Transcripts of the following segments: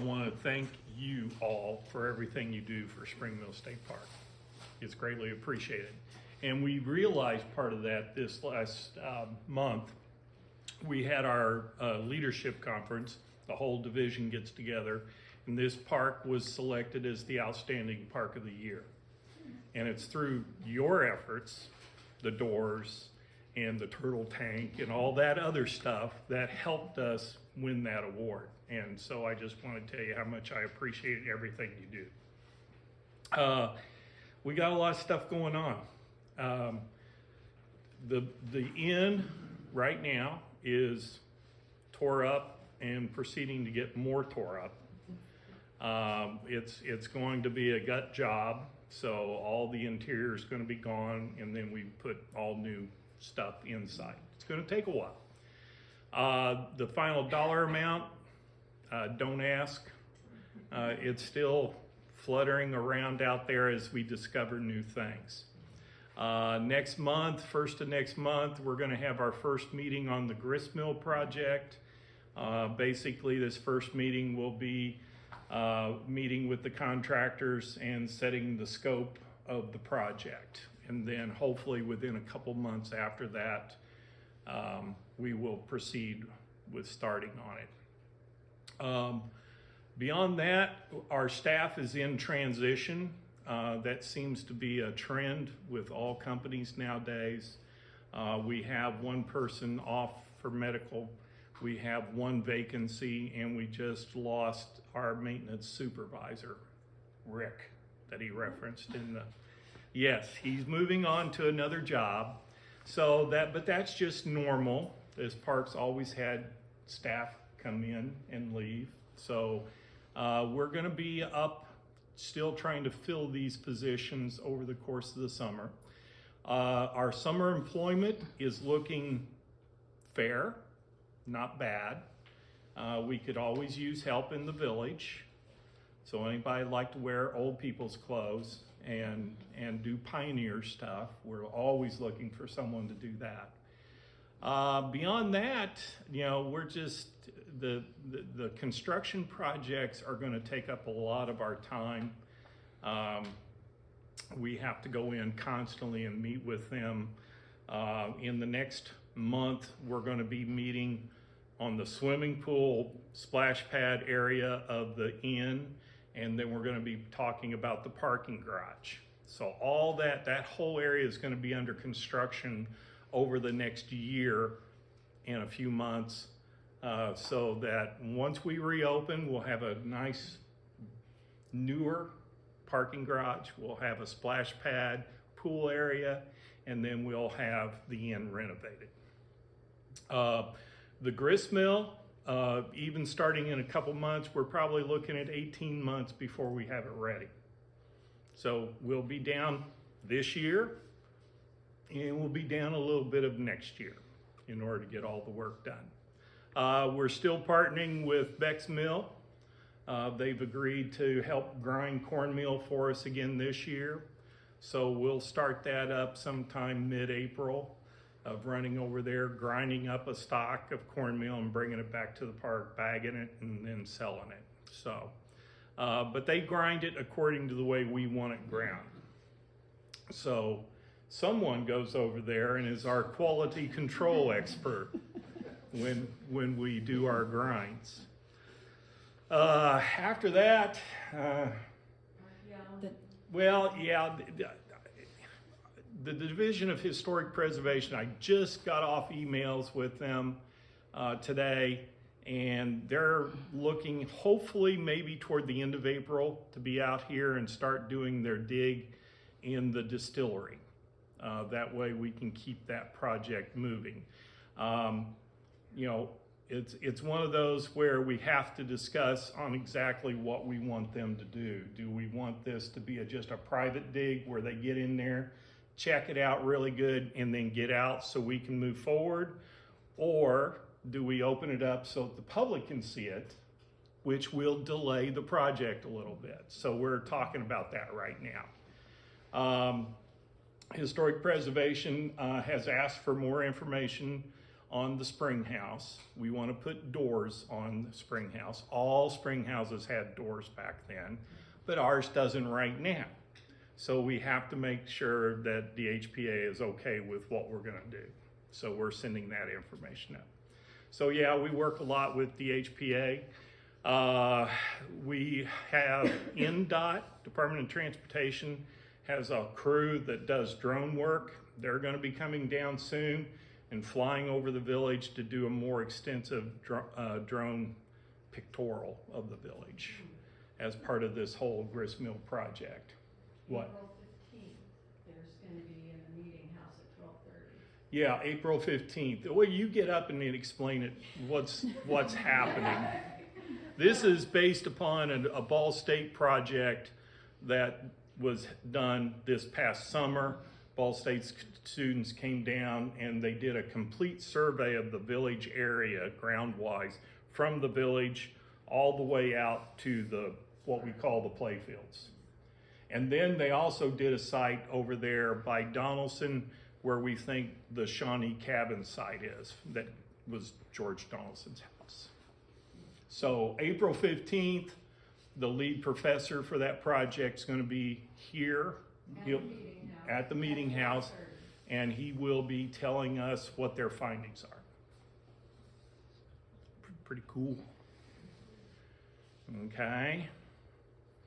want to thank you all for everything you do for Spring Mill State Park. It's greatly appreciated. And we realized part of that this last month. We had our leadership conference. The whole division gets together, and this park was selected as the outstanding park of the year. And it's through your efforts, the doors and the turtle tank and all that other stuff that helped us win that award. And so I just want to tell you how much I appreciate everything you do. We got a lot of stuff going on. The inn right now is tore up and proceeding to get more tore up. It's going to be a gut job, so all the interior is going to be gone, and then we put all new stuff inside. It's going to take a while. The final dollar amount, don't ask. It's still fluttering around out there as we discover new things. Next month, first of next month, we're going to have our first meeting on the gristmill project. Basically, this first meeting will be meeting with the contractors and setting the scope of the project. And then hopefully within a couple months after that, we will proceed with starting on it. Beyond that, our staff is in transition. That seems to be a trend with all companies nowadays. We have one person off for medical. We have one vacancy, and we just lost our maintenance supervisor, Rick, that he referenced in the, yes, he's moving on to another job. But that's just normal. This park's always had staff come in and leave. So we're gonna be up still trying to fill these positions over the course of the summer. Our summer employment is looking fair, not bad. We could always use help in the village. So anybody like to wear old people's clothes and do pioneer stuff, we're always looking for someone to do that. Beyond that, we're just, the construction projects are going to take up a lot of our time. We have to go in constantly and meet with them. In the next month, we're going to be meeting on the swimming pool splash pad area of the inn, and then we're going to be talking about the parking garage. So all that whole area is going to be under construction over the next year and a few months, so that once we reopen, we'll have a nice newer parking garage, we'll have a splash pad, pool area, and then we'll have the inn renovated. The grist mill, even starting in a couple months, we're probably looking at 18 months before we have it ready. So we'll be down this year, and we'll be down a little bit of next year in order to get all the work done. We're still partnering with Beck's Mill. They've agreed to help grind cornmeal for us again this year. So we'll start that up sometime mid-April, of running over there, grinding up a stock of cornmeal and bringing it back to the park, bagging it, and then selling it. So, but they grind it according to the way we want it ground. So someone goes over there and is our quality control expert when we do our grinds. After that, the Division of Historic Preservation, I just got off emails with them today, and they're looking hopefully maybe toward the end of April to be out here and start doing their dig in the distillery. That way we can keep that project moving. It's one of those where we have to discuss on exactly what we want them to do. Do we want this to be just a private dig where they get in there, check it out really good, and then get out so we can move forward? Or do we open it up so the public can see it, which will delay the project a little bit? So we're talking about that right now. Historic Preservation has asked for more information on the spring house. We want to put doors on the spring house. All spring houses had doors back then, but ours doesn't right now. So we have to make sure that the HPA is okay with what we're going to do. So we're sending that information up. So yeah, we work a lot with the HPA. We have NDOT, Department of Transportation, has a crew that does drone work. They're going to be coming down soon and flying over the village to do a more extensive drone pictorial of the village as part of this whole grist mill project. What? April 15th, there's going to be in the meeting house at 12:30. Yeah, April 15th. Well, you get up and explain it, what's happening. This is based upon a Ball State project that was done this past summer. Ball State students came down and they did a complete survey of the village area ground-wise from the village all the way out to what we call the playfields. And then they also did a site over there by Donaldson where we think the Shawnee Cabin site is, that was George Donaldson's house. So April 15th, the lead professor for that project is going to be here at the meeting house, and he will be telling us what their findings are. Pretty cool. Okay.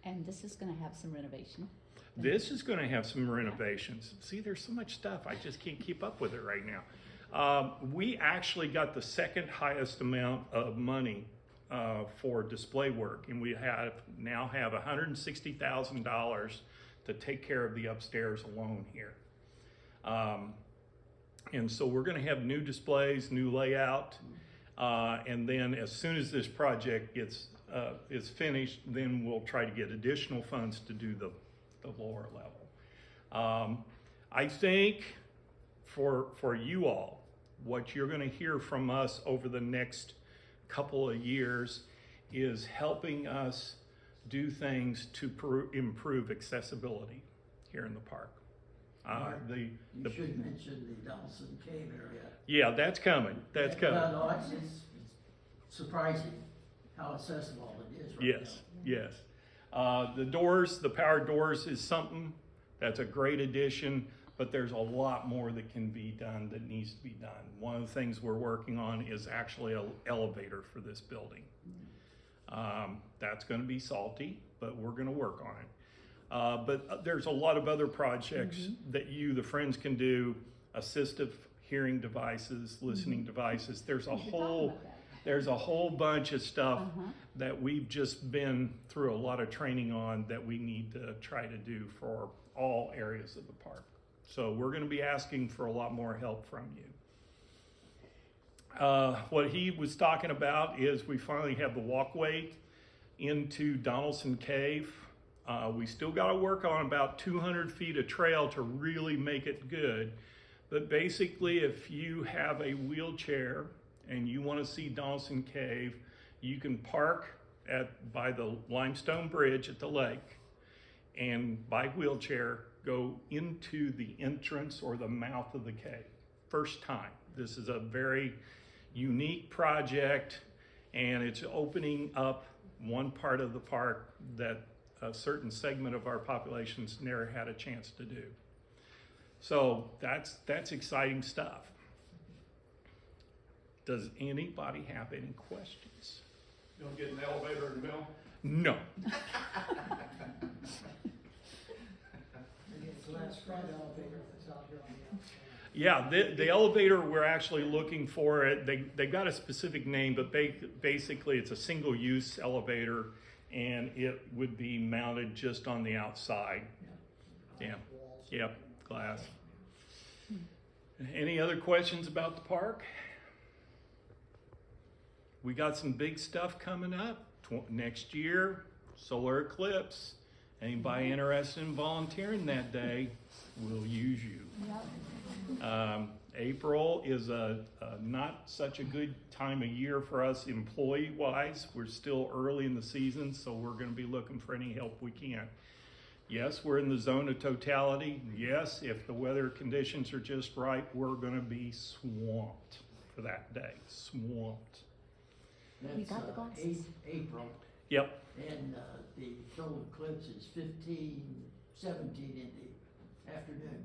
And this is going to have some renovation. This is going to have some renovations. See, there's so much stuff. I just can't keep up with it right now. We actually got the second highest amount of money for display work, and we now have $160,000 to take care of the upstairs alone here. And so we're going to have new displays, new layout, and then as soon as this project is finished, then we'll try to get additional funds to do the lower level. I think for you all, what you're going to hear from us over the next couple of years is helping us do things to improve accessibility here in the park. You should mention the Donaldson Cave area. Yeah, that's coming. That's coming. No, it's surprising how accessible it is right Yes, yes. The doors, the power doors is something that's a great addition, but there's a lot more that can be done that needs to be done. One of the things we're working on is actually an elevator for this building. That's going to be salty, but we're going to work on it. But there's a lot of other projects that the friends can do, assistive hearing devices, listening devices. There's a whole bunch of stuff that we've just been through a lot of training on that we need to try to do for all areas of the park. So we're going to be asking for a lot more help from you. What he was talking about is we finally have the walkway into Donaldson Cave. We still got to work on about 200 feet of trail to really make it good. But basically, if you have a wheelchair and you want to see Donaldson Cave, you can park by the limestone bridge at the lake and by wheelchair go into the entrance or the mouth of the cave. First time. This is a very unique project, and it's opening up one part of the park that a certain segment of our population's never had a chance to do. So that's exciting stuff. Does anybody have any questions? You don't get an elevator in the middle? No. Yeah, the elevator, we're actually looking for it. They got a specific name, but basically it's a single-use elevator, and it would be mounted just on the outside. Yeah. Yep, glass. Any other questions about the park? We got some big stuff coming up next year. Solar eclipse. Anybody interested in volunteering that day, we'll use you. April is a not such a good time of year for us employee-wise. We're still early in the season, so we're going to be looking for any help we can. Yes, we're in the zone of totality. Yes, if the weather conditions are just right, we're going to be swamped for that day, swamped. We got the That's, glasses. April, Yep, and, the total eclipse is 17 in the afternoon.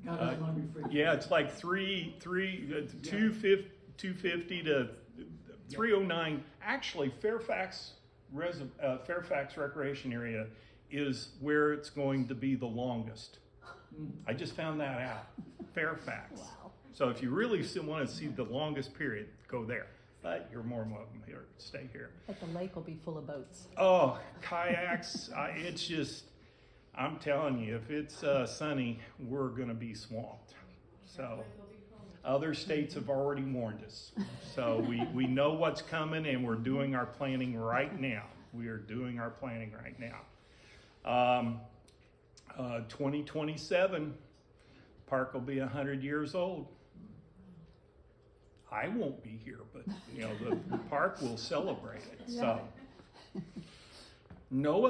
Got it on your fridge. yeah, it's like 250 to 309. Actually, Fairfax Recreation Area is where it's going to be the longest. I just found that out. Fairfax. Wow. So if you really still want to see the longest period, go there. But you're more than welcome here. Stay here. But the lake will be full of boats. Oh, kayaks! It's just, I'm telling you, if it's sunny, we're gonna be swamped. So, other states have already warned us. So we know what's coming, and we're doing our planning right now. We are doing our planning right now. 2027, park will be 100 years old. I won't be here, but the park will celebrate it. So, no